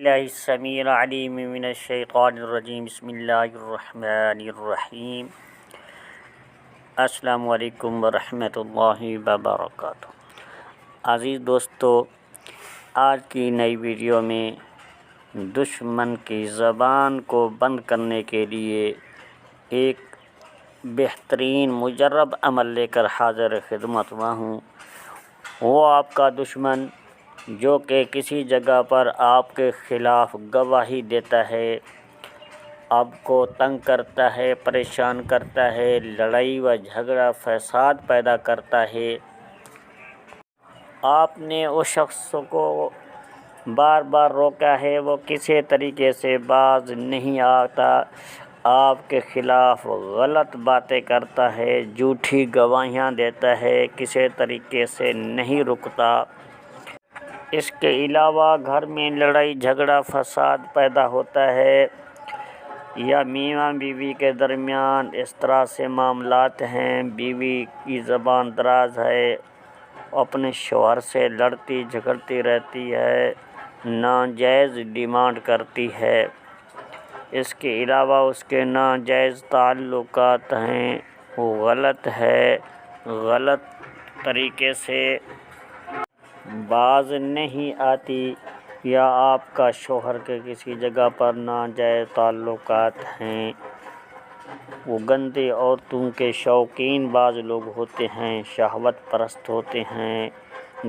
باللہ السمیع العلیم من الشیطان الرجیم بسم اللہ الرحمن الرحیم السلام علیکم ورحمۃ اللہ وبرکاتہ۔ عزیز دوستو، آج کی نئی ویڈیو میں دشمن کی زبان کو بند کرنے کے لیے ایک بہترین مجرب عمل لے کر حاضر خدمت ہوا ہوں۔ وہ آپ کا دشمن جو کہ کسی جگہ پر آپ کے خلاف گواہی دیتا ہے، آپ کو تنگ کرتا ہے، پریشان کرتا ہے، لڑائی و جھگڑا فساد پیدا کرتا ہے، آپ نے اس شخص کو بار بار روکا ہے، وہ کسی طریقے سے باز نہیں آتا، آپ کے خلاف غلط باتیں کرتا ہے، جھوٹی گواہیاں دیتا ہے، کسی طریقے سے نہیں رکتا۔ اس کے علاوہ گھر میں لڑائی جھگڑا فساد پیدا ہوتا ہے، یا میاں بیوی کے درمیان اس طرح سے معاملات ہیں، بیوی کی زبان دراز ہے، اپنے شوہر سے لڑتی جھگڑتی رہتی ہے، ناجائز ڈیمانڈ کرتی ہے، اس کے علاوہ اس کے ناجائز تعلقات ہیں، وہ غلط ہے، غلط طریقے سے باز نہیں آتی، یا آپ کا شوہر کے کسی جگہ پر ناجائز تعلقات ہیں، وہ گندی عورتوں کے شوقین بعض لوگ ہوتے ہیں، شہوت پرست ہوتے ہیں،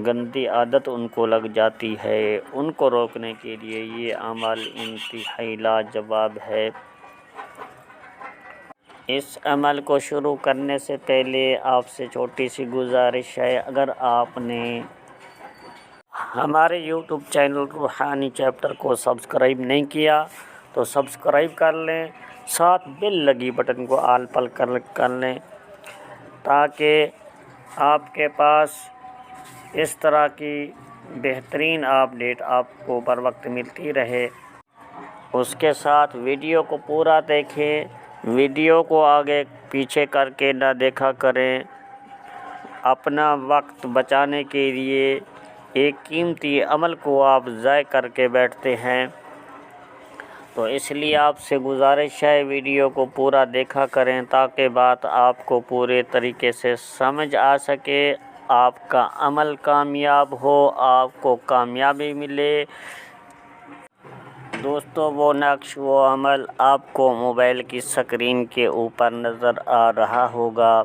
گندی عادت ان کو لگ جاتی ہے، ان کو روکنے کے لیے یہ عمل انتہائی لاجواب ہے۔ اس عمل کو شروع کرنے سے پہلے آپ سے چھوٹی سی گزارش ہے، اگر آپ نے ہمارے یوٹیوب چینل روحانی چیپٹر کو سبسکرائب نہیں کیا تو سبسکرائب کر لیں، ساتھ بیل لگی بٹن کو آل پر کر لیں، تاکہ آپ کے پاس اس طرح کی بہترین اپڈیٹ آپ کو بر وقت ملتی رہے۔ اس کے ساتھ ویڈیو کو پورا دیکھیں، ویڈیو کو آگے پیچھے کر کے نہ دیکھا کریں۔ اپنا وقت بچانے کے لیے ایک قیمتی عمل کو آپ ضائع کر کے بیٹھتے ہیں، تو اس لیے آپ سے گزارش ہے ویڈیو کو پورا دیکھا کریں، تاکہ بات آپ کو پورے طریقے سے سمجھ آ سکے، آپ کا عمل کامیاب ہو، آپ کو کامیابی ملے۔ دوستو، وہ نقش وہ عمل آپ کو موبائل کی اسکرین کے اوپر نظر آ رہا ہوگا۔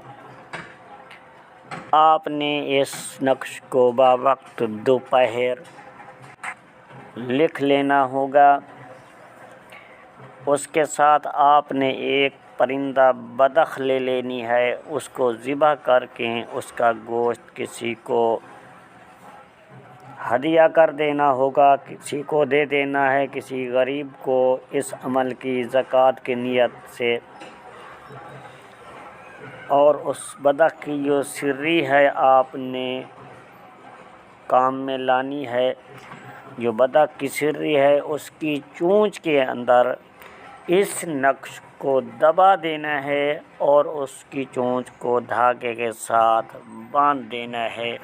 آپ نے اس نقش کو بوقت دوپہر لکھ لینا ہوگا۔ اس کے ساتھ آپ نے ایک پرندہ بدخ لے لینی ہے، اس کو ذبح کر کے اس کا گوشت کسی کو ہدیہ کر دینا ہوگا، کسی کو دے دینا ہے، کسی غریب کو، اس عمل کی زکوٰۃ کی نیت سے۔ اور اس بدخ کی جو سری ہے آپ نے کام میں لانی ہے، جو بدخ کی سری ہے اس کی چونچ کے اندر اس نقش کو دبا دینا ہے، اور اس کی چونچ کو دھاگے کے ساتھ باندھ دینا ہے۔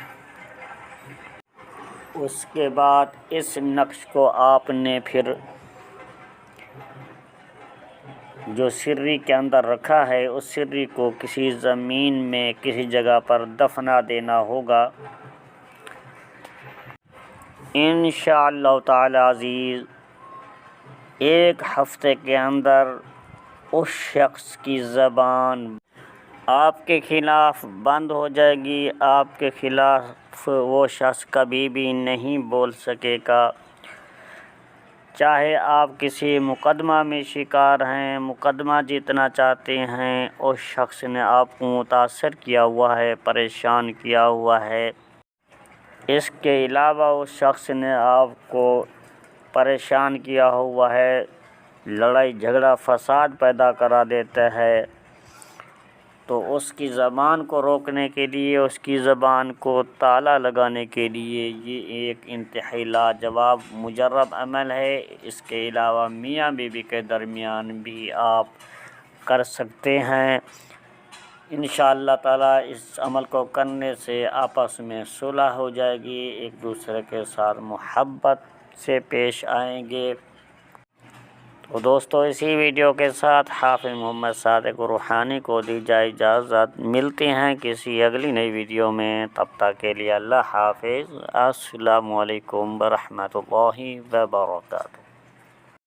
اس کے بعد اس نقش کو آپ نے پھر جو سری کے اندر رکھا ہے، اس سری کو کسی زمین میں کسی جگہ پر دفنا دینا ہوگا۔ انشاءاللہ تعالی عزیز، ایک ہفتے کے اندر اس شخص کی زبان آپ کے خلاف بند ہو جائے گی، آپ کے خلاف وہ شخص کبھی بھی نہیں بول سکے گا۔ چاہے آپ کسی مقدمہ میں شکار ہیں، مقدمہ جیتنا چاہتے ہیں، اس شخص نے آپ کو متاثر کیا ہوا ہے، پریشان کیا ہوا ہے، اس کے علاوہ اس شخص نے آپ کو پریشان کیا ہوا ہے، لڑائی جھگڑا فساد پیدا کرا دیتا ہے، تو اس کی زبان کو روکنے کے لیے، اس کی زبان کو تالا لگانے کے لیے یہ ایک انتہائی لاجواب مجرب عمل ہے۔ اس کے علاوہ میاں بیوی کے درمیان بھی آپ کر سکتے ہیں۔ انشاءاللہ تعالی اس عمل کو کرنے سے آپس میں صلح ہو جائے گی، ایک دوسرے کے ساتھ محبت سے پیش آئیں گے۔ تو دوستو اسی ویڈیو کے ساتھ حافظ محمد صادق روحانی کو دی جائے اجازت، ملتے ہیں کسی اگلی نئی ویڈیو میں، تب تک کے لیے اللہ حافظ۔ السلام علیکم ورحمۃ اللہ وبرکاتہ۔